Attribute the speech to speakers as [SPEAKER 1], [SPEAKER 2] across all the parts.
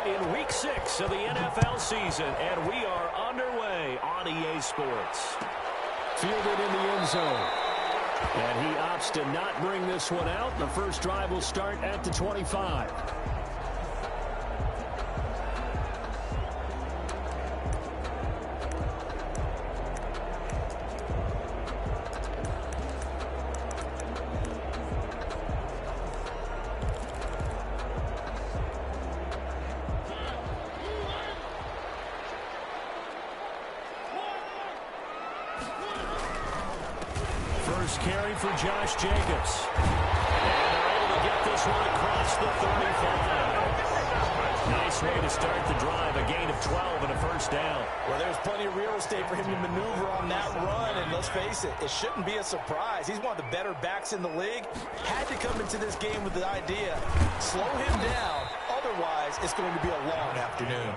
[SPEAKER 1] in Week 6 of the NFL season, and we are underway on EA Sports. Fielded in the end zone. And he opts to not bring this one out. The first drive will start at the 25. First carry for Josh Jacobs. And they're able to get this one across the 35. Nice way to start the drive. A gain of 12 and a first down.
[SPEAKER 2] Well, there's plenty of real estate for him to maneuver on that run. And let's face it, it shouldn't be a surprise. He's one of the better backs in the league. Had to come into this game with the idea, slow him down. Otherwise, it's going to be a long afternoon.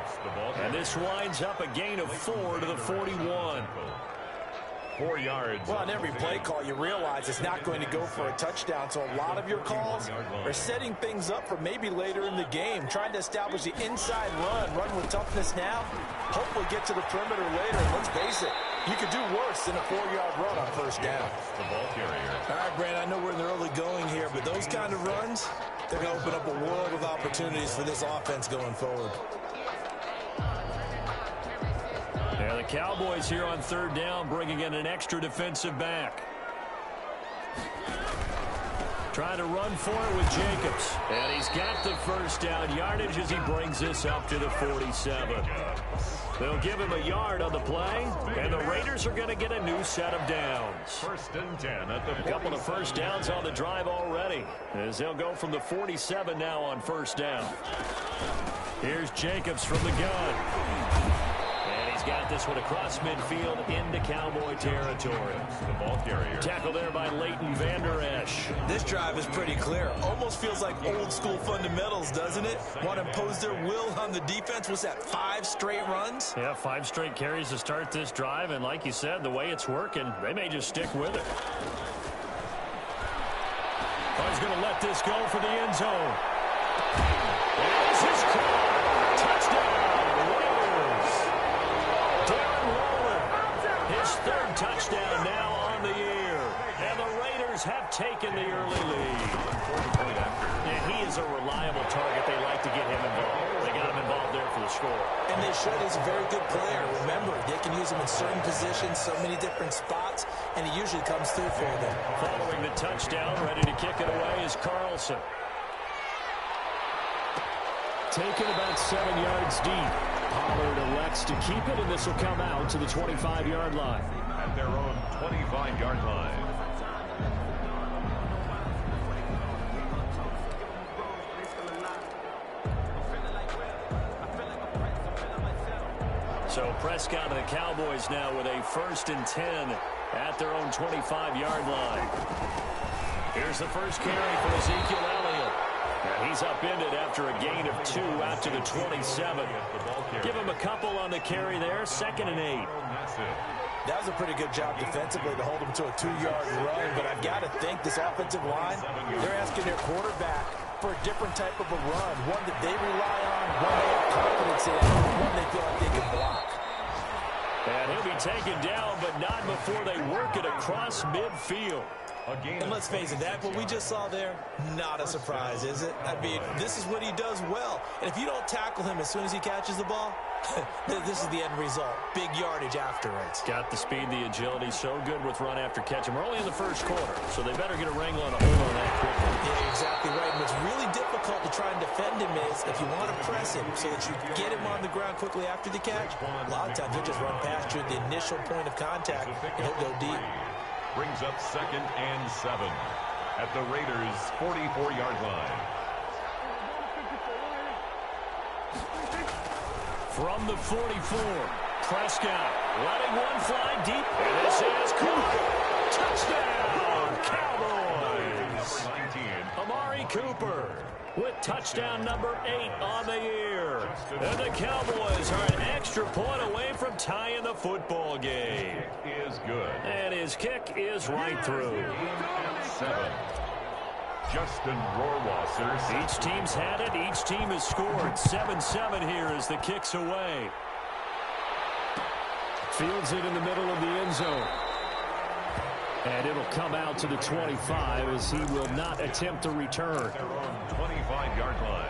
[SPEAKER 1] And this winds up a gain of 4 to the 41.
[SPEAKER 3] 4 yards.
[SPEAKER 2] Well, on every play call, you realize it's not going to go for a touchdown. So a lot of your calls are setting things up for maybe later in the game, trying to establish the inside run with toughness now, hopefully get to the perimeter later. And let's face it, you could do worse than a 4-yard run on first down.
[SPEAKER 3] The ball carrier.
[SPEAKER 2] All right, Brandon, I know we're in the early going here, but those kind of runs, they're going to open up a world of opportunities for this offense going forward.
[SPEAKER 1] Yeah, the Cowboys here on third down, bringing in an extra defensive back. Trying to run for it with Jacobs. And he's got the first down yardage as he brings this up to the 47. They'll give him a yard on the play, and the Raiders are going to get a new set of downs.
[SPEAKER 3] First and 10 at the 47.
[SPEAKER 1] A couple of first downs on the drive already, as they'll go from the 47 now on first down. Here's Jacobs from the gun. Got this one across midfield into Cowboy territory.
[SPEAKER 3] The ball carrier.
[SPEAKER 1] Tackle there by Leighton Vander Esch.
[SPEAKER 2] This drive is pretty clear. Almost feels like old school fundamentals, doesn't it? Want to impose their will on the defense. Was that 5 straight runs?
[SPEAKER 1] Yeah, 5 straight carries to start this drive. And like you said, the way it's working, they may just stick with it. Oh, he's going to let this go for the end zone. There's his call. Touchdown. His third touchdown now on the year. And the Raiders have taken the early lead. And he is a reliable target. They like to get him involved. They got him involved there for the score.
[SPEAKER 2] And they should. He's a very good player. Remember, they can use him in certain positions, so many different spots, and he usually comes through for them.
[SPEAKER 1] Following the touchdown, ready to kick it away is Carlson. Taken about 7 yards deep. Pollard elects to keep it, and this will come out to the 25-yard line.
[SPEAKER 3] At their own 25-yard line.
[SPEAKER 1] So Prescott and the Cowboys now with a 1st and 10 at their own 25-yard line. Here's the first carry for Ezekiel Elliott. And he's upended after a gain of 2 out to the 27. Give him a couple on the carry there. 2nd and 8.
[SPEAKER 2] That was a pretty good job defensively to hold him to a 2-yard run. But I've got to think this offensive line, they're asking their quarterback for a different type of a run. One that they rely on, one they have confidence in, one they feel like they can block.
[SPEAKER 1] And he'll be taken down, but not before they work it across midfield.
[SPEAKER 2] And let's face it, that what we just saw there, not a surprise, is it? I mean, this is what he does well. And if you don't tackle him as soon as he catches the ball, this is the end result. Big yardage afterwards.
[SPEAKER 1] Got the speed, the agility, so good with run after catch. And we're only in the first quarter, so they better get a wrangle and a hold on that quickly.
[SPEAKER 2] Yeah, exactly right. And what's really difficult to try and defend him is if you want to press him so that you get him on the ground quickly after the catch, a lot of times he'll just run past you at the initial point of contact, and he'll go deep.
[SPEAKER 3] Brings up 2nd and 7 at the Raiders' 44-yard line.
[SPEAKER 1] From the 44, Prescott letting one fly deep. And this is caught. Touchdown, Cowboys.
[SPEAKER 3] 19.
[SPEAKER 1] Amari Cooper with touchdown number 8 on the year. And the Cowboys are an extra point away from tying the football game.
[SPEAKER 3] Kick is good.
[SPEAKER 1] And his kick is right through.
[SPEAKER 3] 7. Justin Rohrwasser.
[SPEAKER 1] Each team's had it. Each team has scored. 7-7 here as the kick's away. Fields it in the middle of the end zone. And it'll come out to the 25 as he will not attempt to return.
[SPEAKER 3] Their own 25-yard line.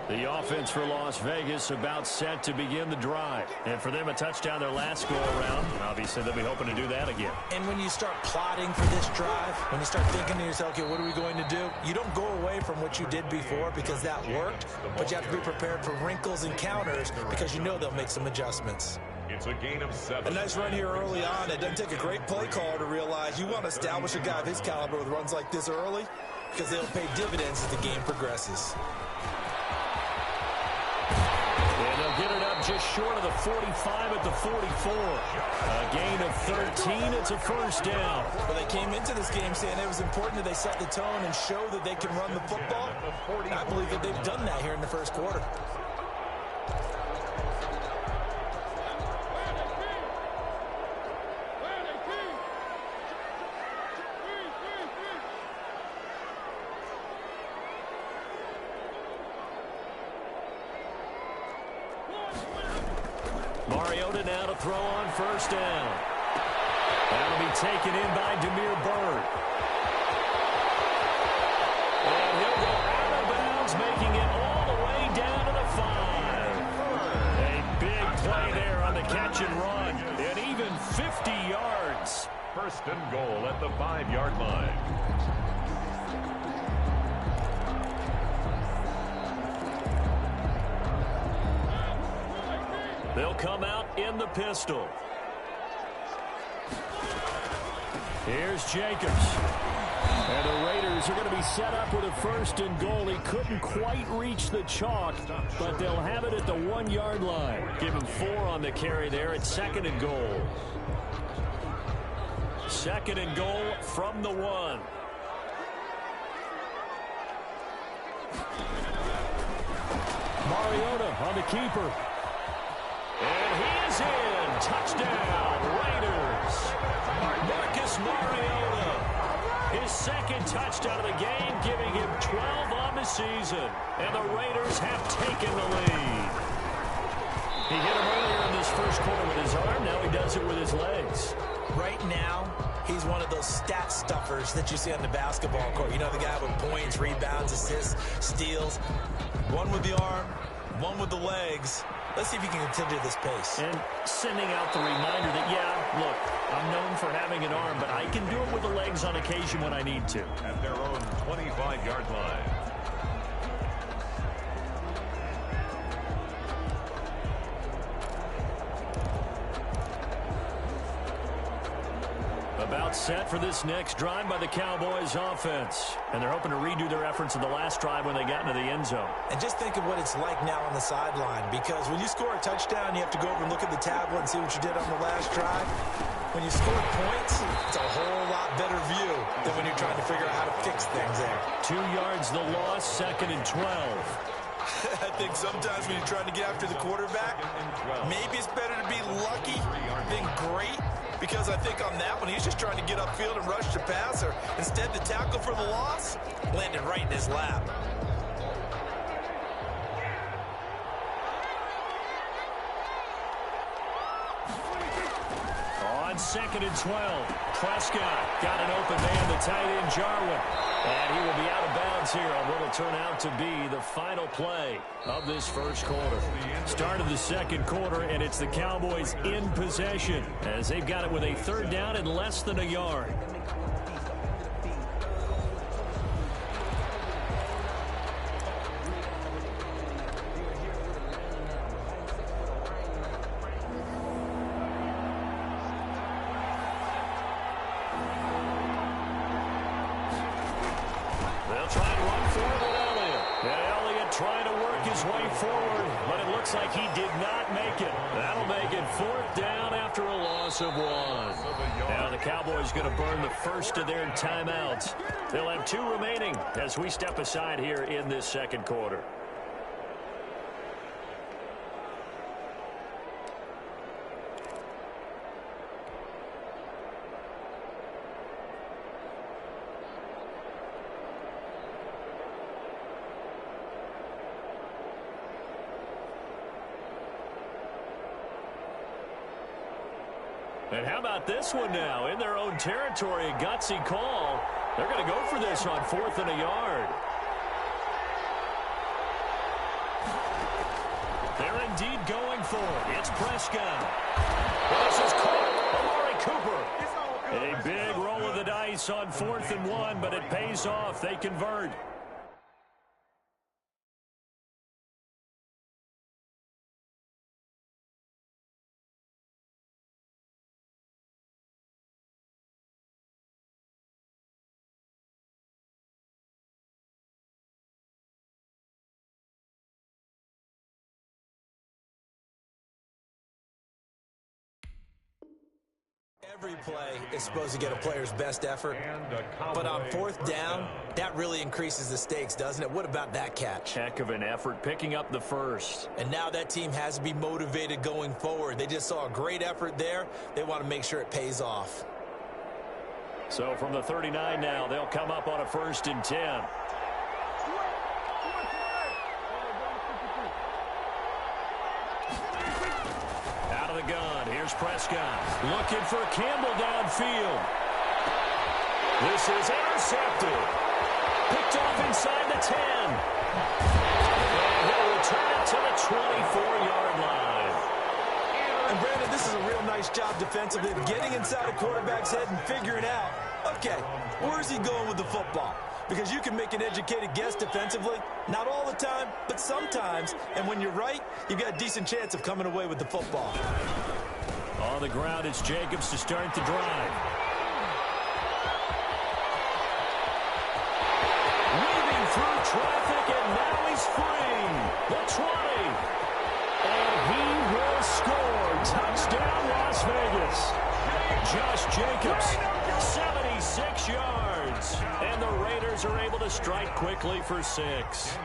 [SPEAKER 1] The offense for Las Vegas about set to begin the drive. And for them, a touchdown their last go-around. Obviously, they'll be hoping to do that again.
[SPEAKER 2] And when you start plotting for this drive, when you start thinking to yourself, okay, what are we going to do? You don't go away from what you did before because that worked, but you have to be prepared for wrinkles and counters because you know they'll make some adjustments.
[SPEAKER 3] It's a gain of 7.
[SPEAKER 4] A nice run here early on. It doesn't take a great play caller to realize you want to establish a guy of his caliber with runs like this early because they'll pay dividends as the game progresses.
[SPEAKER 1] And they'll get it up just short of the 45 at the 44. A gain of 13. It's a first down.
[SPEAKER 2] Well, they came into this game saying it was important that they set the tone and show that they can run the football. And I believe that they've done that here in the first quarter.
[SPEAKER 1] Mariota now to throw on first down. That'll be taken in by Damiere Byrd. And he'll go out of bounds, making it all the way down to the 5. A big play there on the catch and run. And even 50 yards.
[SPEAKER 3] First and goal at the 5-yard line.
[SPEAKER 1] They'll come out in the pistol. Here's Jacobs. And the Raiders are going to be set up with a first and goal. He couldn't quite reach the chalk, but they'll have it at the 1-yard line. Give him 4 on the carry there at second and goal. Second and goal from the 1. Mariota on the keeper. And he is in. Touchdown, Raiders. Marcus Mariota. His second touchdown of the game, giving him 12 on the season. And the Raiders have taken the lead. He hit him earlier in this first quarter with his arm. Now he does it with his legs.
[SPEAKER 2] Right now, he's one of those stat stuffers that you see on the basketball court. You know, the guy with points, rebounds, assists, steals. One with the arm, one with the legs. Let's see if he can continue this pace.
[SPEAKER 1] And sending out the reminder that, yeah, look, I'm known for having an arm, but I can do it with the legs on occasion when I need to.
[SPEAKER 3] At their own 25-yard line.
[SPEAKER 1] About set for this next drive by the Cowboys offense. And they're hoping to redo their efforts in the last drive when they got into the end zone.
[SPEAKER 2] And just think of what it's like now on the sideline, because when you score a touchdown, you have to go over and look at the tablet and see what you did on the last drive. When you score points, it's a whole lot better view than when you're trying to figure out how to fix things there.
[SPEAKER 1] 2 yards the loss, second and 12.
[SPEAKER 4] I think sometimes when you're trying to get after the quarterback, maybe it's better to be lucky than great. Because I think on that one, he's just trying to get upfield and rush the passer. Instead, the tackle for the loss landed right in his lap.
[SPEAKER 1] On second and 12, Prescott got an open man, the tight end Jarwin. And he will be out of bounds here on what will turn out to be the final play of this first quarter. Start of the second quarter, and it's the Cowboys in possession as they've got it with a third down and less than a yard. Like he did not make it. That'll make it fourth down after a loss of 1. Now the Cowboys going to burn the first of their timeouts. They'll have 2 remaining as we step aside here in this second quarter. And how about this one now? In their own territory, a gutsy call. They're going to go for this on 4th and a yard. They're indeed going for it. It's Prescott. This is Amari Cooper. A big roll of the dice on 4th and 1, but it pays off. They convert.
[SPEAKER 2] Every play is supposed to get a player's best effort, but on 4th down, that really increases the stakes, doesn't it? What about that catch?
[SPEAKER 1] Heck of an effort, picking up the first.
[SPEAKER 2] And now that team has to be motivated going forward. They just saw a great effort there. They want to make sure it pays off.
[SPEAKER 1] So from the 39 now, they'll come up on a 1st and 10. Gun. Here's Prescott looking for Campbell downfield. This is intercepted. Picked off inside the 10. And he'll return it to the 24-yard line.
[SPEAKER 2] And Brandon, this is a real nice job defensively of getting inside a quarterback's head and figuring out, okay, where's he going with the football? Because you can make an educated guess defensively, not all the time, but sometimes. And when you're right, you've got a decent chance of coming away with the football.
[SPEAKER 1] On the ground, it's Jacobs to start the drive. Weaving through traffic, and now he's free. The 20. And he will score. Touchdown, Las Vegas. Josh Jacobs, 76 yards. And the Raiders are able to strike quickly for 6.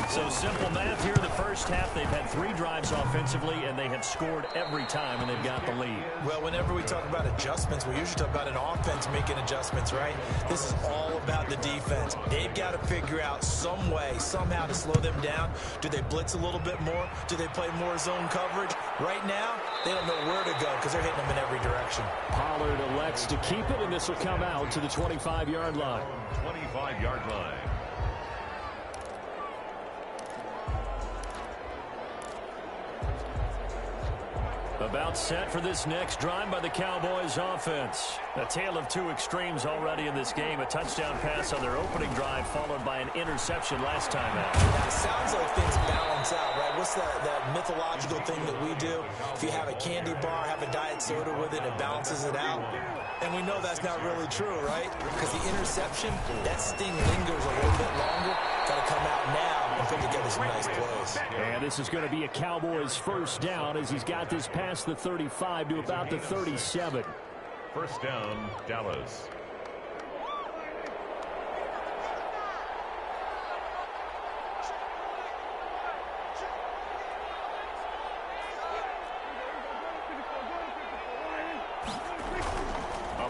[SPEAKER 1] So simple math here. The first half, they've had 3 drives offensively, and they have scored every time, and they've got the lead.
[SPEAKER 2] Well, whenever we talk about adjustments, we usually talk about an offense making adjustments, right? This is all about the defense. They've got to figure out some way, somehow to slow them down. Do they blitz a little bit more? Do they play more zone coverage? Right now, they don't know where to go because they're hitting them in every direction.
[SPEAKER 1] Pollard elects to keep it, and this will come out to the 25-yard line.
[SPEAKER 3] 25-yard line.
[SPEAKER 1] About set for this next drive by the Cowboys offense. A tale of 2 extremes already in this game. A touchdown pass on their opening drive followed by an interception last time out.
[SPEAKER 2] Yeah, it sounds like things balance out, right? What's that mythological thing that we do? If you have a candy bar, have a diet soda with it, it balances it out. And we know that's not really true, right? Because the interception, that sting lingers a little bit longer. Got to come out now and put together some nice plays.
[SPEAKER 1] And this is going to be a Cowboys first down as he's got this past the 35 to about the 37.
[SPEAKER 3] First down, Dallas.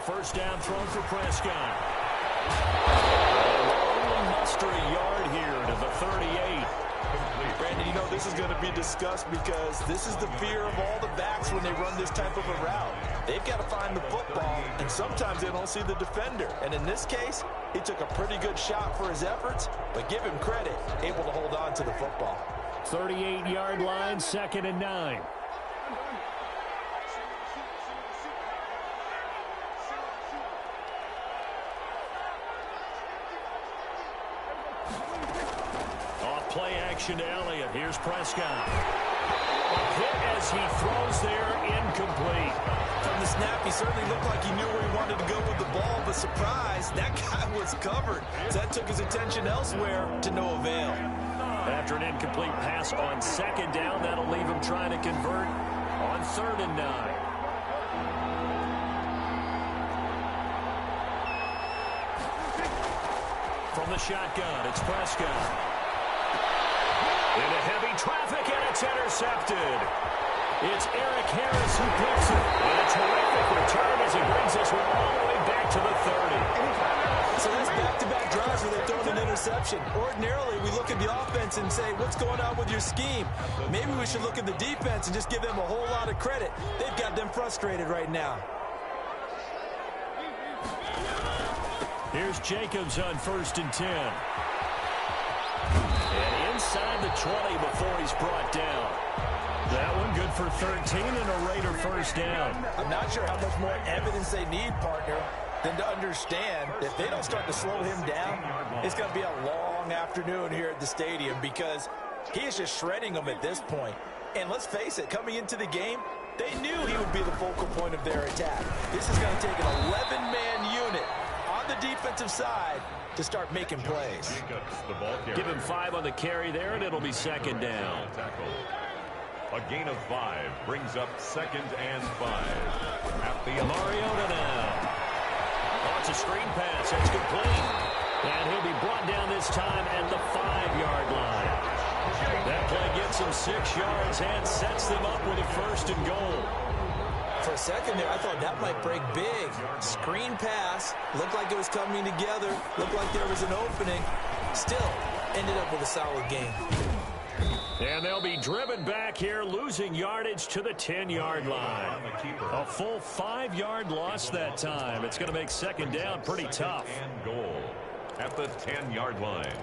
[SPEAKER 1] First down thrown for Prescott. Muster a yard here to the 38.
[SPEAKER 2] Brandon, you know this is going to be discussed because this is the fear of all the backs when they run this type of a route. They've got to find the football, and sometimes they don't see the defender. And in this case, he took a pretty good shot for his efforts, but give him credit, able to hold on to the football.
[SPEAKER 1] 38-yard line, 2nd and 9. Play action to Elliott. Here's Prescott. A hit as he throws there, incomplete.
[SPEAKER 2] From the snap, he certainly looked like he knew where he wanted to go with the ball, but surprise, that guy was covered. So that took his attention elsewhere to no avail.
[SPEAKER 1] After an incomplete pass on 2nd down, that'll leave him trying to convert on 3rd and 9. From the shotgun, it's Prescott. Into heavy traffic, and it's intercepted. It's Eric Harris who picks it. And a terrific return as he brings this one all the way back to the 30.
[SPEAKER 2] So that's back-to-back drives where they've thrown an interception. interception. Ordinarily, we look at the offense and say, what's going on with your scheme? Maybe we should look at the defense and just give them a whole lot of credit. They've got them frustrated right now.
[SPEAKER 1] Here's Jacobs on 1st and 10. And inside the 20 before he's brought down. That one good for 13 and a Raider first down.
[SPEAKER 2] I'm not sure how much more evidence they need, partner, than to understand if they don't start to slow him down, it's going to be a long afternoon here at the stadium because he is just shredding them at this point. And let's face it, coming into the game, they knew he would be the focal point of their attack. This is going to take an 11-man unit on the defensive side to start making plays.
[SPEAKER 1] Give him 5 on the carry there, and it'll be 2nd down.
[SPEAKER 3] A gain of 5 brings up 2nd and 5. At the
[SPEAKER 1] Mariota now. It's a screen pass. It's complete. And he'll be brought down this time at the 5-yard line. That play gets him 6 yards and sets them up with a 1st and goal.
[SPEAKER 2] For a second there, I thought that might break big. Screen pass. Looked like it was coming together. Looked like there was an opening. Still ended up with a solid game.
[SPEAKER 1] And they'll be driven back here, losing yardage to the 10-yard line. A full 5-yard loss that time. It's going to make 2nd down pretty tough.
[SPEAKER 3] And goal at the 10-yard line.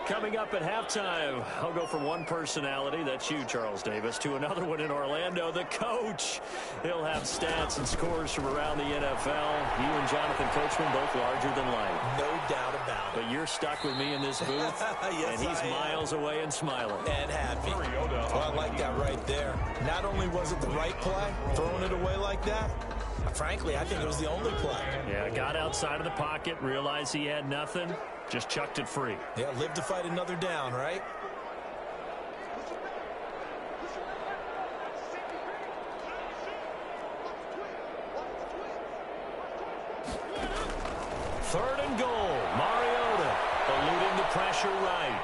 [SPEAKER 1] Coming up at halftime, I'll go from one personality, that's you, Charles Davis, to another one in Orlando, the coach. He'll have stats and scores from around the NFL. You and Jonathan Coachman both larger than life.
[SPEAKER 2] No doubt about it.
[SPEAKER 1] But you're stuck with me in this booth,
[SPEAKER 2] yes,
[SPEAKER 1] and he's miles away and smiling.
[SPEAKER 2] And happy. Well, I like that right there. Not only was it the right play, throwing it away like that, frankly, I think it was the only play.
[SPEAKER 1] Yeah, got outside of the pocket, realized he had nothing, just chucked it free.
[SPEAKER 2] Yeah, live to fight another down, right?
[SPEAKER 1] Third and goal. Mariota eluding the pressure right.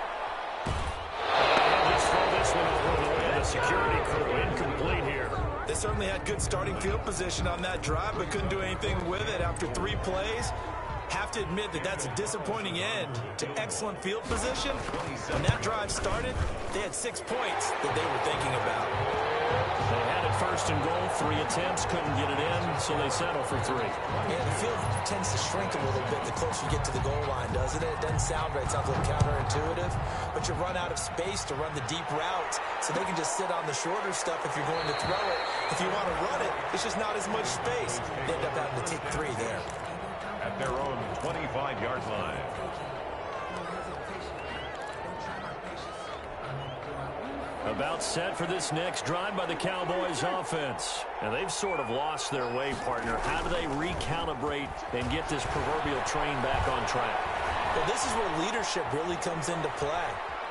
[SPEAKER 1] And just throw this one over the way of the security crew. Incomplete here.
[SPEAKER 2] They certainly had good starting field position on that drive, but couldn't do anything with it after 3 plays. Have to admit that that's a disappointing end to excellent field position. When that drive started, they had 6 points that they were thinking about.
[SPEAKER 1] They had it 1st and goal, 3 attempts, couldn't get it in, so they settle for 3.
[SPEAKER 2] Yeah, the field tends to shrink a little bit the closer you get to the goal line, doesn't it? It doesn't sound right. It sounds a little counterintuitive, but you run out of space to run the deep routes, so they can just sit on the shorter stuff if you're going to throw it. If you want to run it, it's just not as much space. They end up having to take 3 there.
[SPEAKER 3] At their own 25-yard line.
[SPEAKER 1] About set for this next drive by the Cowboys offense. And they've sort of lost their way, partner. How do they recalibrate and get this proverbial train back on track?
[SPEAKER 2] Well, this is where leadership really comes into play.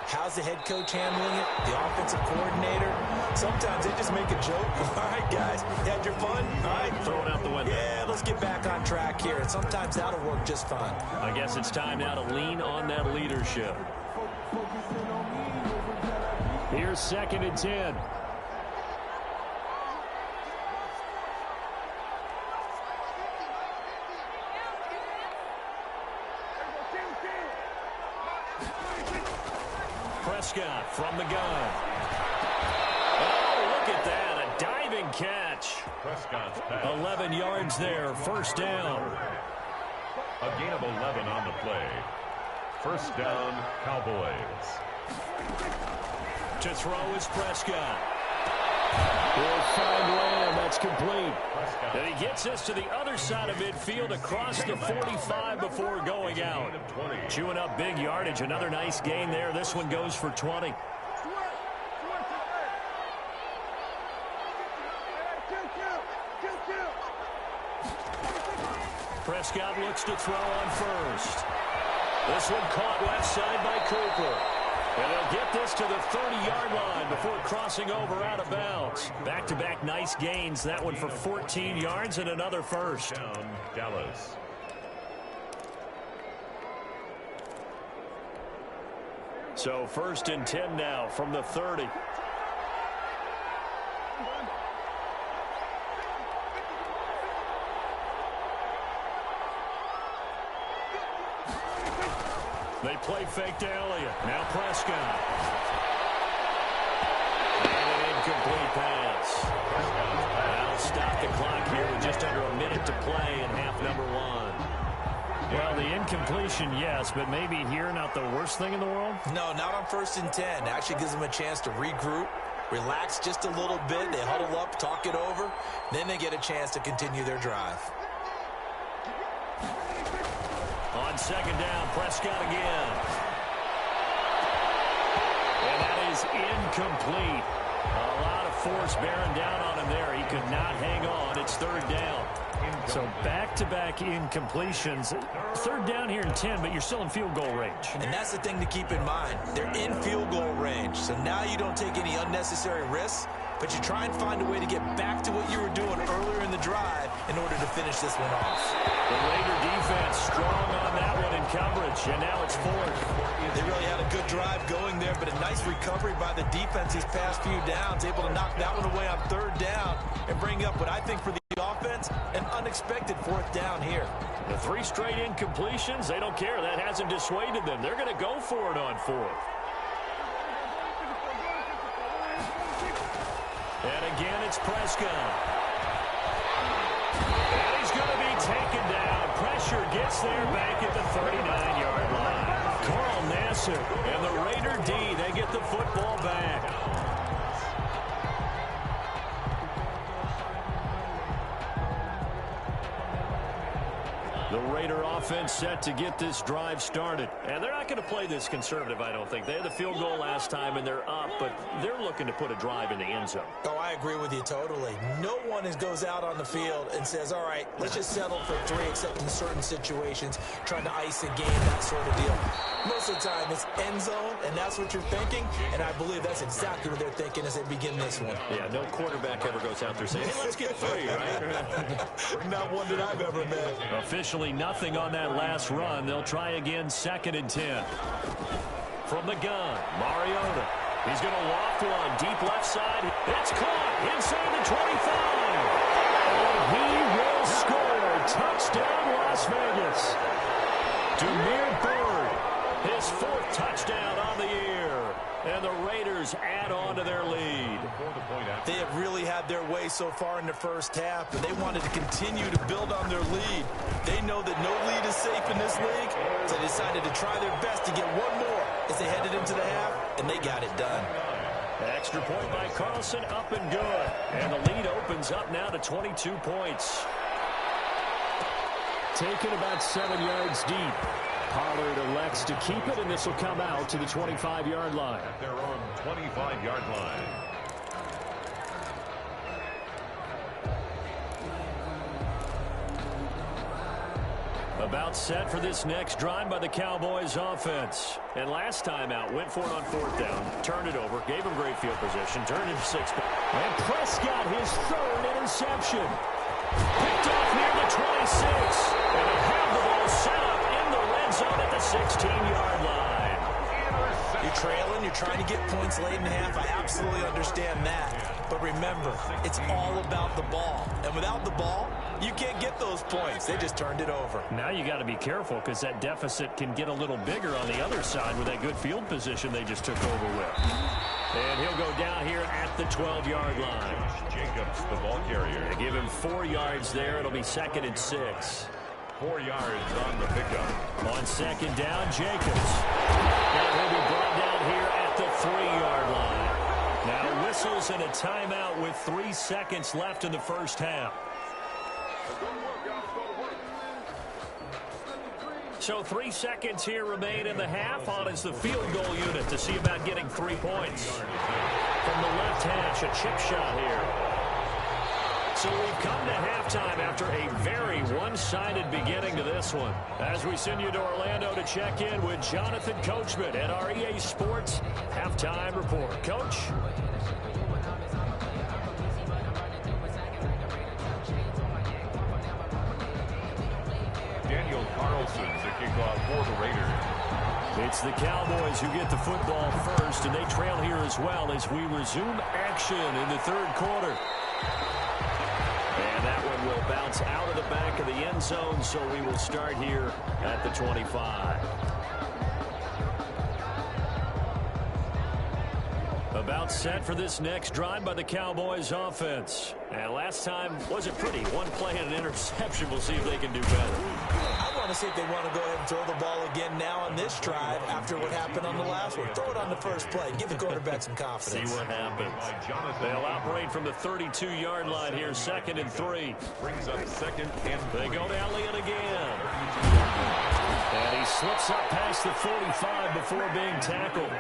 [SPEAKER 2] How's the head coach handling it? The offensive coordinator? Sometimes they just make a joke. All right, guys, you had your fun? All right.
[SPEAKER 1] Throw it out the window.
[SPEAKER 2] Yeah, let's get back on track here. And sometimes that'll work just fine.
[SPEAKER 1] I guess it's time now to lean on that leadership. Here's 2nd and 10. Prescott from the gun. Oh, look at that. A diving catch.
[SPEAKER 3] Prescott's pass.
[SPEAKER 1] 11 yards there. 1st down.
[SPEAKER 3] A gain of 11 on the play. 1st down, Cowboys.
[SPEAKER 1] To throw is Prescott. He'll find Lamb. That's complete. And he gets us to the other side of midfield across the 45 before going out. Chewing up big yardage. Another nice gain there. This one goes for 20. Prescott looks to throw on 1st. This one caught left side by Cooper. And they'll get this to the 30-yard line before crossing over out of bounds. Back-to-back nice gains. That one for 14 yards and another 1st.
[SPEAKER 3] Down, Dallas.
[SPEAKER 1] So 1st and 10 now from the 30. They play fake to Elliott. Now Prescott. And an incomplete pass. That'll stop the clock here with just under a minute to play in half number 1.
[SPEAKER 5] Well, the incompletion, yes, but maybe here not the worst thing in the world?
[SPEAKER 2] No, not on 1st and 10. Actually gives them a chance to regroup, relax just a little bit. They huddle up, talk it over. Then they get a chance to continue their drive.
[SPEAKER 1] On 2nd down, Prescott again. And that is incomplete. A lot of force bearing down on him there. He could not hang on. It's 3rd down.
[SPEAKER 5] So back-to-back incompletions. 3rd down here in 10, but you're still in field goal range.
[SPEAKER 2] And that's the thing to keep in mind. They're in field goal range. So now you don't take any unnecessary risks, but you try and find a way to get back to what you were doing earlier in the drive in order to finish this one off.
[SPEAKER 1] The Raider defense strong on that one in coverage, and now it's 4th.
[SPEAKER 2] They really had a good drive going there, but a nice recovery by the defense these past few downs, able to knock that one away on 3rd down and bring up what I think for the offense, an unexpected 4th down here.
[SPEAKER 1] The 3 straight incompletions, they don't care. That hasn't dissuaded them. They're going to go for it on 4th. And again, it's Prescott. And he's going to be taken down. Pressure gets there back at the 39-yard line. Carl Nassib and the Raider D, they get the football back. The Raider offense set to get this drive started. And they're not going to play this conservative, I don't think. They had the field goal last time, and they're up, but they're looking to put a drive in the end zone.
[SPEAKER 2] Oh, I agree with you totally. No one goes out on the field and says, all right, let's just settle for 3, except in certain situations, trying to ice a game, that sort of deal. Most of the time, it's end zone, and that's what you're thinking, and I believe that's exactly what they're thinking as they begin this one.
[SPEAKER 1] Yeah, no quarterback ever goes out there saying, hey, let's get 3, right?
[SPEAKER 2] Not one that I've ever met.
[SPEAKER 1] Officially nothing on that last run. They'll try again 2nd and 10. From the gun, Mariota. He's going to loft one deep left side. It's caught inside the 25. And he will score. Touchdown, Las Vegas. Demir Bird, his 4th touchdown on the year. And the Raiders add on to their lead.
[SPEAKER 2] They have really had their way so far in the first half, but they wanted to continue to build on their lead. They know that no lead is safe in this league, so they decided to try their best to get one more as they headed into the half, and they got it done.
[SPEAKER 1] Extra point by Carlson, up and good. And the lead opens up now to 22 points.
[SPEAKER 5] Taken about 7 yards deep. Pollard elects to keep it, and this will come out to the 25-yard line.
[SPEAKER 3] At their own 25-yard line.
[SPEAKER 1] About set for this next drive by the Cowboys offense. And last time out, went for it on 4th down, turned it over, gave him great field position, turned into 6. And Prescott, his 3rd interception. Picked off near the 26. And they have the ball set up in the red zone at the 16-yard line.
[SPEAKER 2] You're trailing, you're trying to get points late in the half. I absolutely understand that. But remember, it's all about the ball. And without the ball, you can't get those points. They just turned it over.
[SPEAKER 5] Now you got to be careful because that deficit can get a little bigger on the other side with that good field position they just took over with.
[SPEAKER 1] And he'll go down here at the 12-yard line.
[SPEAKER 3] Jacobs, the ball carrier.
[SPEAKER 1] They give him 4 yards there. It'll be 2nd and 6.
[SPEAKER 3] 4 yards on the pickup.
[SPEAKER 1] On 2nd down, Jacobs. And he'll be brought down here at the 3-yard line. Now whistles and a timeout with 3 seconds left in the first half. So 3 seconds here remain in the half. On is the field goal unit to see about getting 3 points. From the left hash, a chip shot here. So we've come to halftime after a very one-sided beginning to this one. As we send you to Orlando to check in with Jonathan Coachman at our EA Sports Halftime Report. Coach?
[SPEAKER 3] Daniel Carlson to kick off for the Raiders.
[SPEAKER 5] It's the Cowboys who get the football first, and they trail here as well as we resume action in the third quarter. And that one will bounce out of the back of the end zone, so we will start here at the 25. About set for this next drive by the Cowboys offense. And last time wasn't pretty. One play and an interception. We'll see if they can do better.
[SPEAKER 2] I want to see if they want to go ahead and throw the ball again now on this drive after what happened on the last one. Throw it on the first play. Give the quarterback some confidence.
[SPEAKER 5] See what happens. They'll operate from the 32-yard line here, 2nd and 3.
[SPEAKER 3] Brings up 2nd and 3.
[SPEAKER 5] They go to Elliott again. And he slips up past the 45 before being tackled.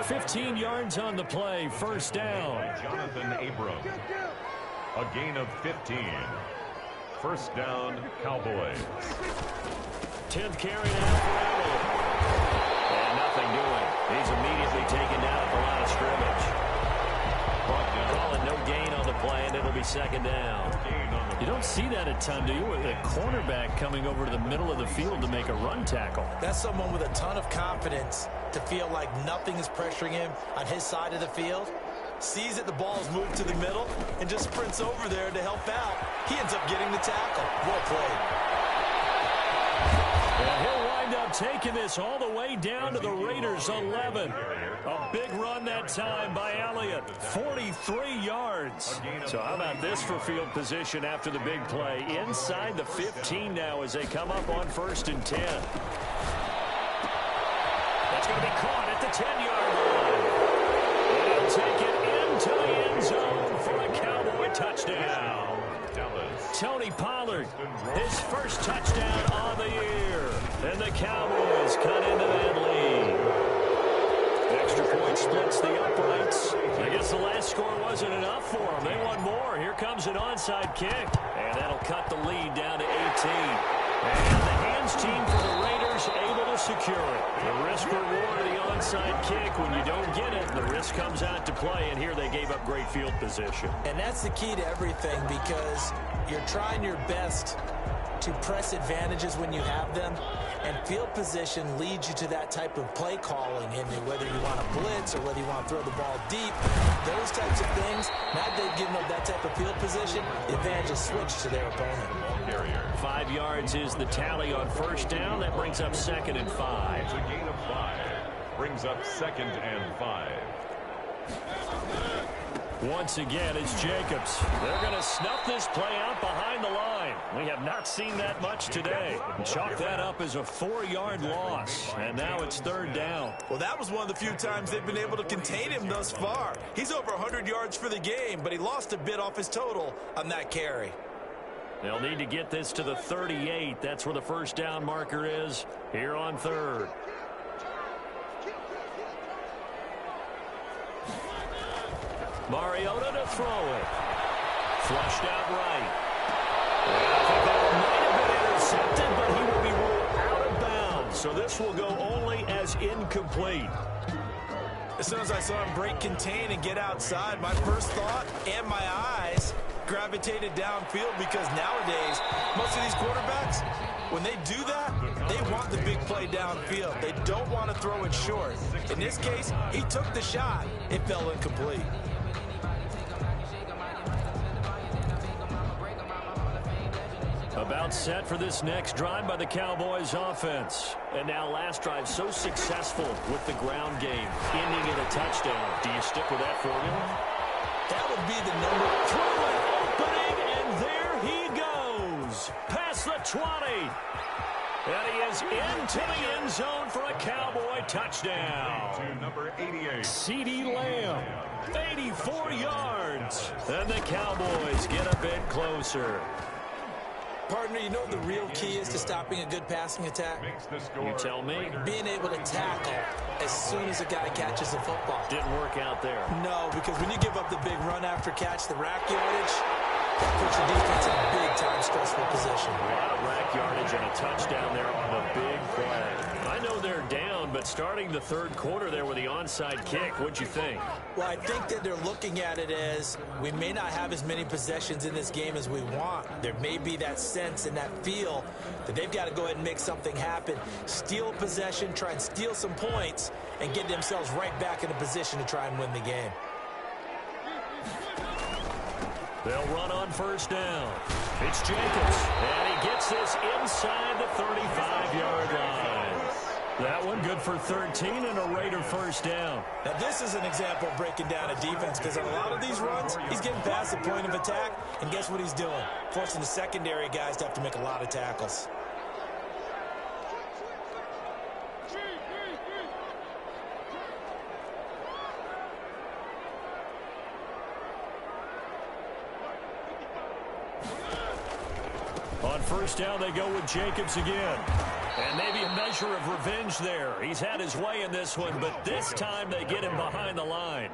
[SPEAKER 5] 15 yards on the play, first down.
[SPEAKER 3] Jonathan Abram. A gain of 15. First down, Cowboys.
[SPEAKER 5] 10th carry now for Elliott. And nothing doing. He's immediately taken down at the line of scrimmage. Call it no gain on the play, and it'll be 2nd down. You don't see that a ton, do you, with a cornerback coming over to the middle of the field to make a run tackle?
[SPEAKER 2] That's someone with a ton of confidence to feel like nothing is pressuring him on his side of the field. Sees that the ball is moved to the middle and just sprints over there to help out. He ends up getting the tackle. Well played.
[SPEAKER 5] And he'll wind up taking this all the way down to the Raiders' 11. A big run that time by Elliott. 43 yards. So how about this for field position after the big play? Inside the 15 now as they come up on 1st and 10. That's going to be caught at the 10-yard line. And he'll take it into the end zone for a Cowboy touchdown. Tony Pollard, his first touchdown on the year. And the Cowboys cut into that lead. Extra point splits the uprights. I guess the last score wasn't enough for them. They want more. Here comes an onside kick. And that'll cut the lead down to 18. And the hands team for the Raiders able to secure it. The risk reward of the onside kick. When you don't get it, the risk comes out to play. And here they gave up great field position.
[SPEAKER 2] And that's the key to everything, because you're trying your best to press advantages when you have them, and field position leads you to that type of play calling. And whether you want to blitz or whether you want to throw the ball deep, those types of things, now that they've given up that type of field position, the advantage is switched to their opponent.
[SPEAKER 5] 5 yards is the tally on first down. That brings up 2nd and 5.
[SPEAKER 3] It's a gain of 5. Brings up 2nd and 5.
[SPEAKER 5] Once again, it's Jacobs. They're going to snuff this play out behind the line. We have not seen that much today. Chalk that up as a 4-yard loss. And now it's 3rd down.
[SPEAKER 2] Well, that was one of the few times they've been able to contain him thus far. He's over 100 yards for the game, but he lost a bit off his total on that carry.
[SPEAKER 5] They'll need to get this to the 38. That's where the first down marker is here on 3rd. Mariota to throw it. Flushed out right. And I think that might have been intercepted, but he will be ruled out of bounds. So this will go only as incomplete.
[SPEAKER 2] As soon as I saw him break contain and get outside, my first thought and my eyes gravitated downfield, because nowadays, most of these quarterbacks, when they do that, they want the big play downfield. They don't want to throw it short. In this case, he took the shot. It fell incomplete.
[SPEAKER 5] About set for this next drive by the Cowboys offense. And now last drive so successful with the ground game, ending in a touchdown. Do you stick with that formula?
[SPEAKER 2] That would be the number.
[SPEAKER 5] Throw it, opening, and there he goes. Past the 20. And he is into the end zone for a Cowboy touchdown.
[SPEAKER 3] To number 88.
[SPEAKER 5] CeeDee Lamb, 84 yards. And the Cowboys get a bit closer.
[SPEAKER 2] Partner, you know what the real key is to stopping a good passing attack?
[SPEAKER 5] You tell me.
[SPEAKER 2] Being able to tackle as soon as a guy catches the football.
[SPEAKER 5] Didn't work out there.
[SPEAKER 2] No, because when you give up the big run after catch, the rack yardage, that puts your defense in a big-time stressful position.
[SPEAKER 5] A lot of rack yardage and a touchdown there on a big play. I know they're down,
[SPEAKER 1] but starting the third quarter there with the onside kick, what'd you think?
[SPEAKER 2] Well, I think that they're looking at it as we may not have as many possessions in this game as we want. There may be that sense and that feel that they've got to go ahead and make something happen, steal possession, try and steal some points, and get themselves right back in a position to try and win the game.
[SPEAKER 1] They'll run on first down. It's Jacobs, and he gets this inside the 35-yard line. That one good for 13 and a Raider first down.
[SPEAKER 2] Now, this is an example of breaking down a defense because on a lot of these runs, he's getting past the point of attack, and guess what he's doing? Forcing the secondary guys to have to make a lot of tackles.
[SPEAKER 1] On first down, they go with Jacobs again. And maybe a measure of revenge there. He's had his way in this one, but this time they get him behind the line.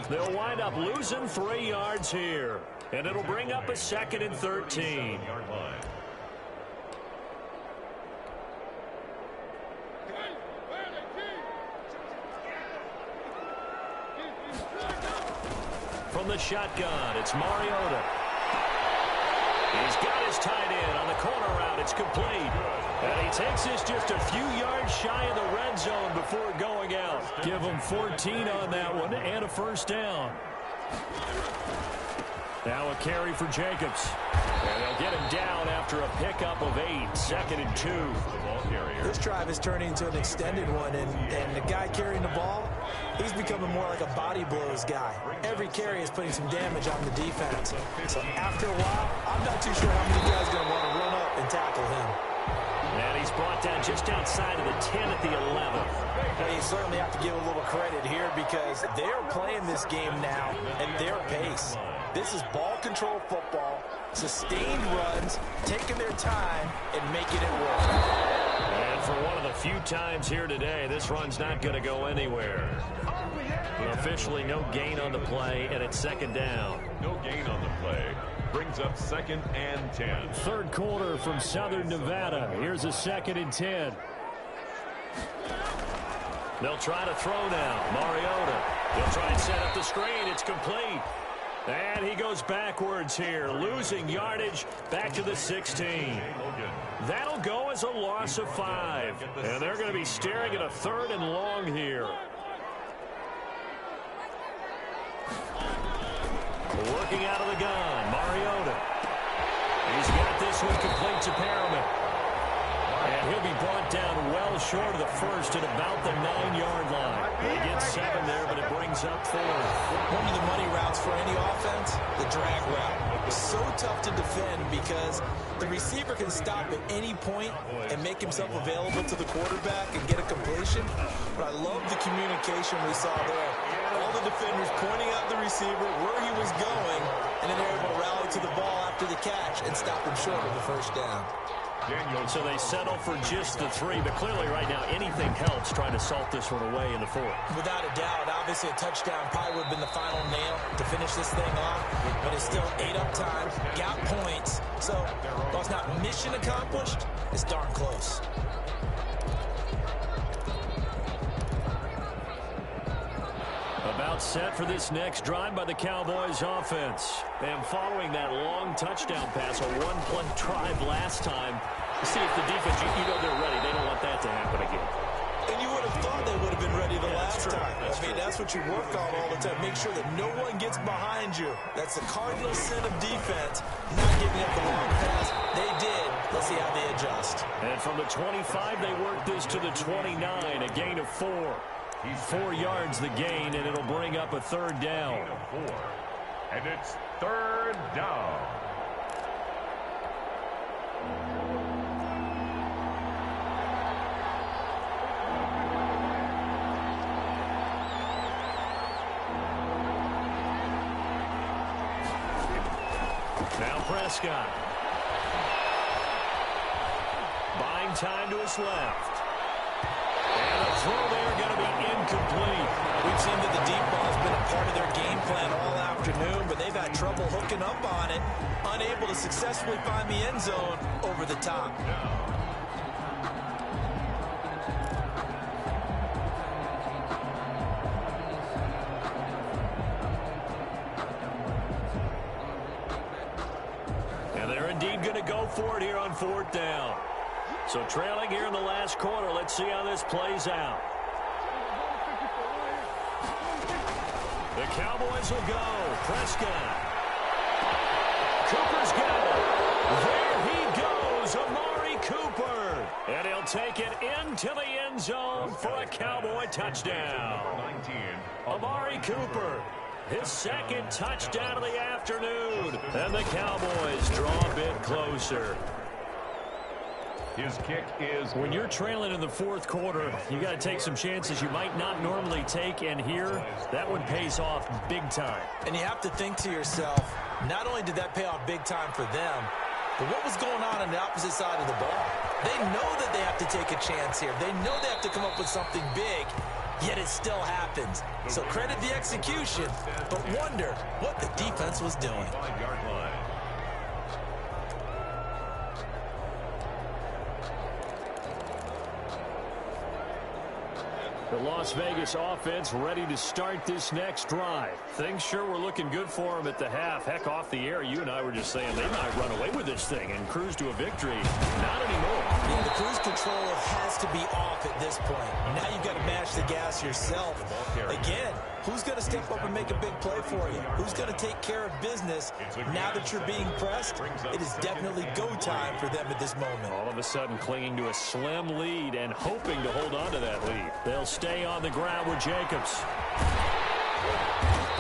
[SPEAKER 1] They'll wind up losing 3 yards here. And it'll bring up a 2nd and 13. From the shotgun, it's Mariota. He's got his tight end on the corner route. It's complete. And he takes this just a few yards shy of the red zone before going out. Give him 14 on that one and a first down. Now a carry for Jacobs. And they'll get him down after a pickup of 8. 2nd and 2.
[SPEAKER 2] This drive is turning into an extended one, and the guy carrying the ball, he's becoming more like a body blows guy. Every carry is putting some damage on the defense. So after a while, I'm not too sure how many guys are going to want to run up and tackle him.
[SPEAKER 1] And he's brought down just outside of the 10 at the 11.
[SPEAKER 2] Well, you certainly have to give a little credit here because they're playing this game now at their pace. This is ball control football, sustained runs, taking their time, and making it work.
[SPEAKER 1] And for one of the few times here today, this run's not going to go anywhere. Officially no gain on the play, and it's 2nd down.
[SPEAKER 3] No gain on the play. Brings up 2nd and 10.
[SPEAKER 1] Third quarter from Southern Nevada. Here's a 2nd and 10. They'll try to throw now. Mariota. They'll try and set up the screen. It's complete. And he goes backwards here, losing yardage back to the 16. That'll go as a loss of 5. And they're going to be staring at a 3rd and long here. Working out of the gun, Mariota. He's got this one complete to Perriman. And he'll be brought down well short of the first at about the 9-yard line. He gets 7 there, but it brings up 4.
[SPEAKER 2] One of the money routes for any offense, the drag route. So tough to defend because the receiver can stop at any point and make himself available to the quarterback and get a completion. But I love the communication we saw there. All the defenders pointing out the receiver, where he was going, and then they're able to rally to the ball after the catch and stop him short of the first down.
[SPEAKER 1] So they settle for just the 3, but clearly right now anything helps trying to salt this one away in the 4th.
[SPEAKER 2] Without a doubt, obviously a touchdown probably would have been the final nail to finish this thing off, but it's still 8 up time, got points, so while it's not mission accomplished, it's darn close.
[SPEAKER 1] About set for this next drive by the Cowboys offense. And following that long touchdown pass, a one-play drive last time, see if the defense, you know they're ready. They don't want that to happen again.
[SPEAKER 2] And you would have thought they would have been ready the last time. That's what you work on all the time. Make sure that no one gets behind you. That's the cardinal sin of defense, not giving up the long pass. They did. Let's see how they adjust.
[SPEAKER 1] And from the 25, they work this to the 29, a gain of 4. 4 yards the gain, and it'll bring up a 3rd down.
[SPEAKER 3] And it's 3rd down.
[SPEAKER 1] Now Prescott. Buying time to his left. And a throw there going to be incomplete.
[SPEAKER 2] We've seen that the deep ball has been a part of their game plan all afternoon, but they've had trouble hooking up on it, unable to successfully find the end zone over the top.
[SPEAKER 1] team going to go for it here on 4th down. So trailing here in the last quarter. Let's see how this plays out. The Cowboys will go. Prescott. Cooper's got it. There he goes, Amari Cooper. And he'll take it into the end zone for a Cowboy touchdown. Amari Cooper, his second touchdown of the afternoon. And the Cowboys draw a bit closer.
[SPEAKER 3] His kick is...
[SPEAKER 1] When you're trailing in the 4th quarter, you got to take some chances you might not normally take, and here, that one pays off big time.
[SPEAKER 2] And you have to think to yourself, not only did that pay off big time for them, but what was going on the opposite side of the ball? They know that they have to take a chance here. They know they have to come up with something big, yet it still happens. So credit the execution, but wonder what the defense was doing.
[SPEAKER 3] 5-yard line.
[SPEAKER 1] The Las Vegas offense ready to start this next drive. Things sure were looking good for them at the half. Heck, off the air, you and I were just saying they might run away with this thing and cruise to a victory. Not anymore.
[SPEAKER 2] Yeah, the cruise control has to be off at this point. Now you've got to mash the gas yourself. Again, who's going to step up and make a big play for you? Who's going to take care of business now that you're being pressed? It is definitely go time for them at this moment.
[SPEAKER 1] All of a sudden clinging to a slim lead and hoping to hold on to that lead. They'll stay on the ground with Jacobs.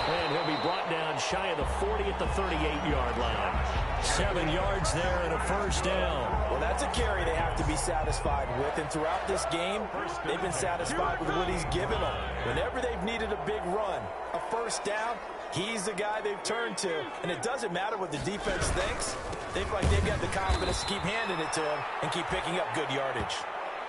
[SPEAKER 1] And he'll be brought down shy of the 40 at the 38-yard line. 7 yards there and a first down.
[SPEAKER 2] Well, that's a carry they have to be satisfied with. And throughout this game, they've been satisfied with what he's given them. Whenever they've needed a big run, a first down, he's the guy they've turned to. And it doesn't matter what the defense thinks. They feel like they've got the confidence to keep handing it to him and keep picking up good yardage.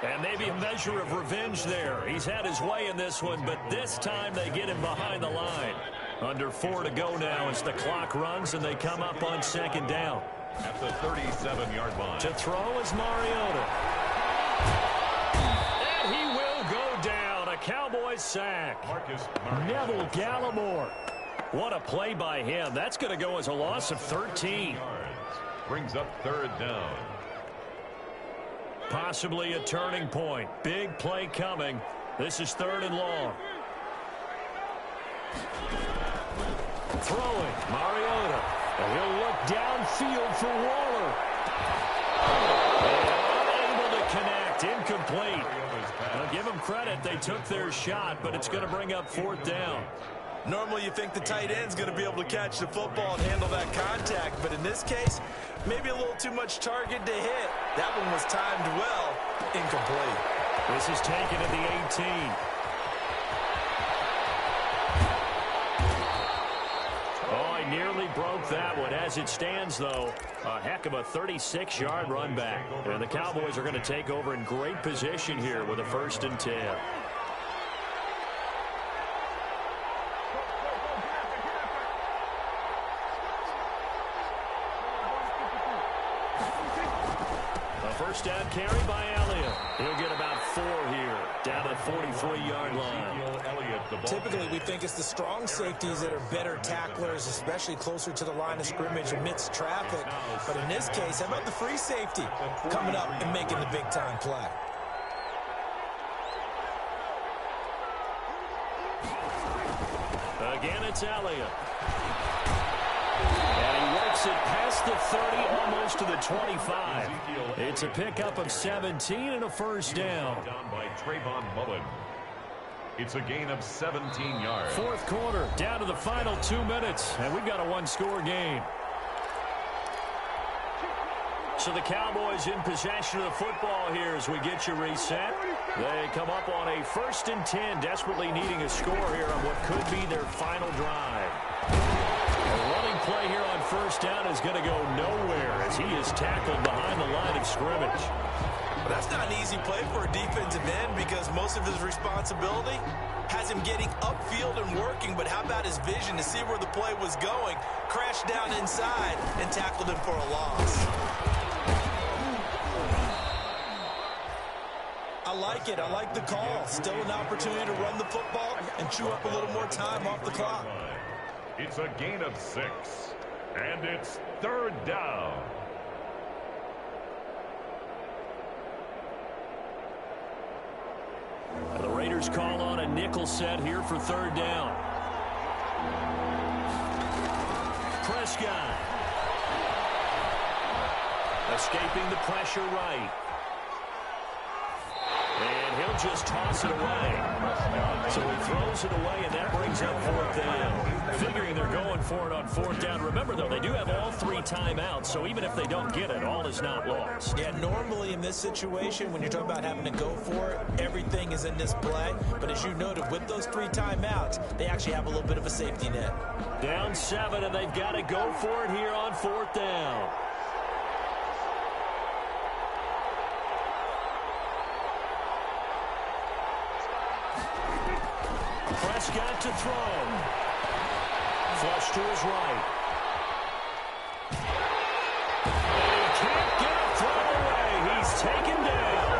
[SPEAKER 1] And maybe a measure of revenge there. He's had his way in this one, but this time they get him behind the line. Under 4 to go now as the clock runs and they come up on 2nd down.
[SPEAKER 3] At the 37-yard line.
[SPEAKER 1] To throw is Mariota. And he will go down. A Cowboys sack. Neville Gallimore. What a play by him. That's going to go as a loss of 13.
[SPEAKER 3] Brings up 3rd down.
[SPEAKER 1] Possibly a turning point. Big play coming. This is 3rd and long. Throwing, Mariota. And he'll look downfield for Waller. And unable to connect. Incomplete. Now give them credit. They took their shot, but it's going to bring up 4th down.
[SPEAKER 4] Normally you think the tight end's going to be able to catch the football and handle that contact, but in this case, maybe a little too much target to hit. That one was timed well. Incomplete.
[SPEAKER 1] This is taken at the 18. Oh, I nearly broke that one. As it stands, though, a heck of a 36-yard run back. And the Cowboys are going to take over in great position here with a 1st and 10. First down carry by Elliott. He'll get about 4 here, down at the 43-yard line.
[SPEAKER 2] Typically, we think it's the strong safeties that are better tacklers, especially closer to the line of scrimmage amidst traffic. But in this case, how about the free safety coming up and making the big-time play?
[SPEAKER 1] Again, it's Elliott. And he works it past the 30, almost to the 25. It's a pickup of 17 and a first down.
[SPEAKER 3] Down by Trayvon Mullen. It's a gain of 17 yards.
[SPEAKER 1] 4th quarter, down to the final 2 minutes, and we've got a 1-score game. So the Cowboys in possession of the football here as we get you reset. They come up on a 1st and 10, desperately needing a score here on what could be their final drive. A running play here on 1st down is going to go nowhere as he is tackled behind the line of scrimmage.
[SPEAKER 4] But that's not an easy play for a defensive end because most of his responsibility has him getting upfield and working. But how about his vision to see where the play was going, crashed down inside, and tackled him for a loss.
[SPEAKER 2] I like it. I like the call. Still an opportunity to run the football and chew up a little more time off the clock.
[SPEAKER 3] It's a gain of 6, and it's 3rd down.
[SPEAKER 1] Raiders call on a nickel set here for third down. Prescott. Escaping the pressure right. And he'll just toss it away. So he throws it away, and that brings up fourth down. Figuring they're going for it on fourth down. Remember, though, they do have all 3 timeouts, so even if they don't get it, all is not lost.
[SPEAKER 2] Yeah, normally in this situation, when you're talking about having to go for it, everything is in this play. But as you noted, with those 3 timeouts, they actually have a little bit of a safety net.
[SPEAKER 1] Down 7, and they've got to go for it here on fourth down. Prescott to throw. Flush to his right. And he can't get a throw away. He's taken down.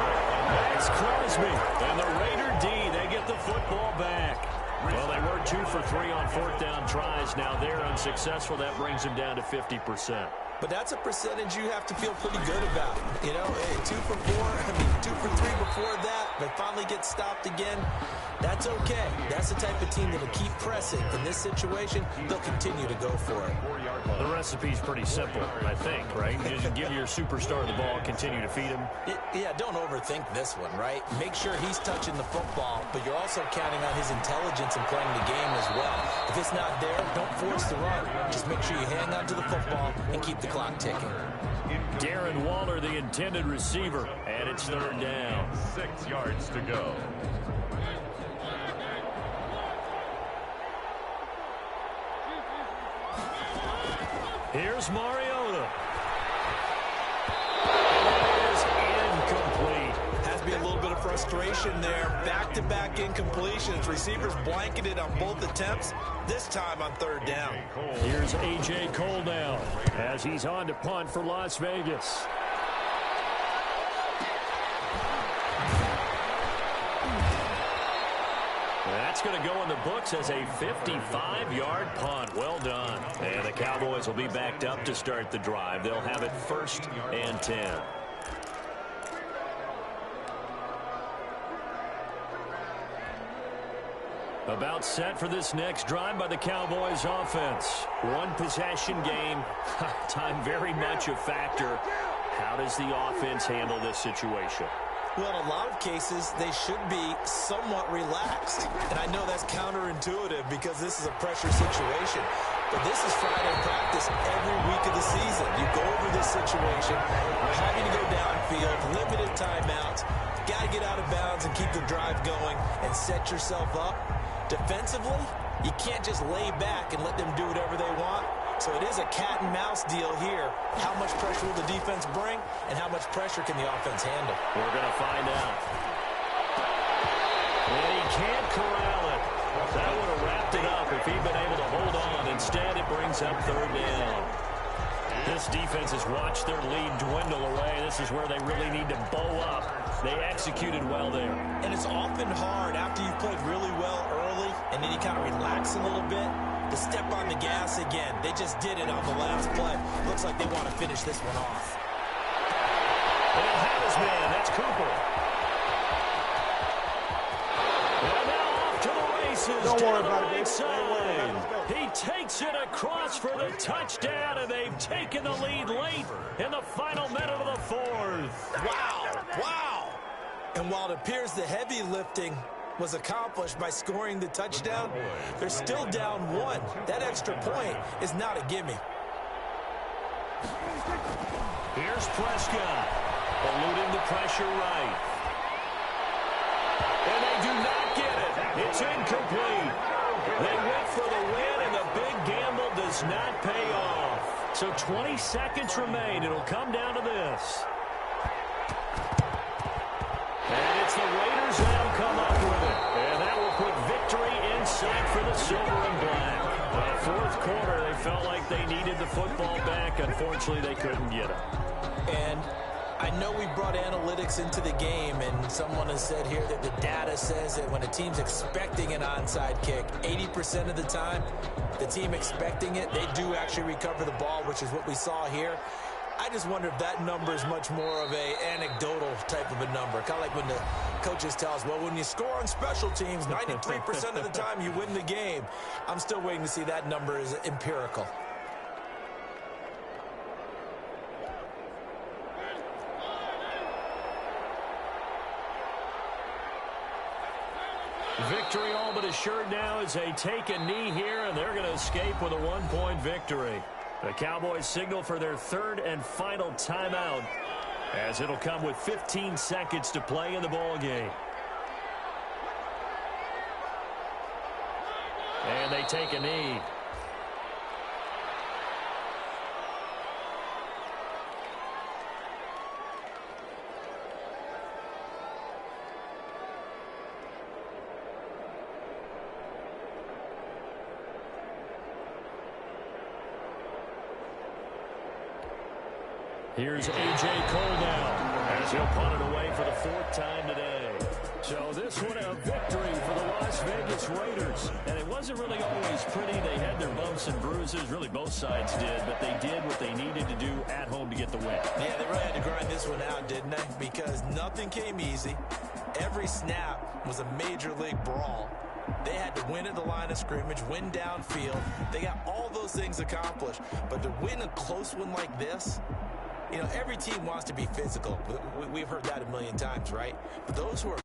[SPEAKER 1] That's Crosby. And the Raider D, they get the football back. Well, they were 2 for 3 on fourth down tries. Now they're unsuccessful. That brings them down to 50%.
[SPEAKER 2] But that's a percentage you have to feel pretty good about. You know, 2 for 2 for 3 before that, but finally get stopped again. That's okay. That's the type of team that'll keep pressing. In this situation, they'll continue to go for it.
[SPEAKER 1] The recipe's pretty simple, I think, right? You just give your superstar the ball, continue to feed him.
[SPEAKER 2] Yeah, don't overthink this one, right? Make sure he's touching the football, but you're also counting on his intelligence in playing the game as well. If it's not there, don't force the run. Just make sure you hang on to the football and keep the clock ticking.
[SPEAKER 1] Darren Waller, the intended receiver, and it's third down.
[SPEAKER 3] 6 yards to go.
[SPEAKER 1] Here's Mariota. It is incomplete.
[SPEAKER 2] Has to be a little bit of frustration there. Back-to-back incompletions. Receivers blanketed on both attempts, this time on third down.
[SPEAKER 1] Here's A.J. Cole now as he's on to punt for Las Vegas. That's going to go in the books as a 55-yard punt. Well done. And the Cowboys will be backed up to start the drive. They'll have it 1st and 10. About set for this next drive by the Cowboys offense. One possession game. Time very much a factor. How does the offense handle this situation?
[SPEAKER 2] Well, in a lot of cases, they should be somewhat relaxed. And I know that's counterintuitive because this is a pressure situation. But this is Friday practice every week of the season. You go over this situation, you're having to go downfield, limited timeouts, got to get out of bounds and keep the drive going and set yourself up. Defensively, you can't just lay back and let them do whatever they want. So it is a cat-and-mouse deal here. How much pressure will the defense bring, and how much pressure can the offense handle?
[SPEAKER 1] We're going to find out. And he can't corral it. That would have wrapped it up if he'd been able to hold on. Instead, it brings up third down. This defense has watched their lead dwindle away. This is where they really need to bow up. They executed well there.
[SPEAKER 2] And it's often hard after you've played really well early, and then you kind of relax a little bit, to step on the gas again. They just did it on the last play. Looks like they want to finish this one off.
[SPEAKER 1] And has man, that's Cooper. And now off to the races.
[SPEAKER 6] Don't worry about it,
[SPEAKER 1] right side.
[SPEAKER 6] Let's go.
[SPEAKER 1] He takes it across for the touchdown, and they've taken the lead late in the final minute of the fourth.
[SPEAKER 2] Wow, wow. And while it appears the heavy lifting was accomplished by scoring the touchdown, they're still down 1. That extra point is not a gimme.
[SPEAKER 1] Here's Prescott, eluding the pressure right. And they do not get it. It's incomplete. They went for the win, and the big gamble does not pay off. So 20 seconds remain. It'll come down to this. And it's the Raiders that'll come up with it. And that will put victory in sight for the silver and black. Fourth quarter, they felt like they needed the football back. Unfortunately, they couldn't get it.
[SPEAKER 2] And I know we brought analytics into the game, and someone has said here that the data says that when a team's expecting an onside kick, 80% of the time, the team expecting it, they do actually recover the ball, which is what we saw here. I just wonder if that number is much more of a anecdotal type of a number. Kind of like when the coaches tell us, well, when you score on special teams, 93% of the time you win the game. I'm still waiting to see that number is empirical.
[SPEAKER 1] Victory all but assured now as they take a knee here, and they're going to escape with a one-point victory. The Cowboys signal for their third and final timeout, as it'll come with 15 seconds to play in the ball game. And they take a knee. Here's A.J. Cole now, as he'll punt it away for the fourth time today. So this one a victory for the Las Vegas Raiders. And it wasn't really always pretty. They had their bumps and bruises. Really, both sides did. But they did what they needed to do at home to get the win.
[SPEAKER 2] Yeah, they really had to grind this one out, didn't they? Because nothing came easy. Every snap was a major league brawl. They had to win at the line of scrimmage, win downfield. They got all those things accomplished. But to win a close one like this, you know, every team wants to be physical. We've heard that a million times, right? But those who are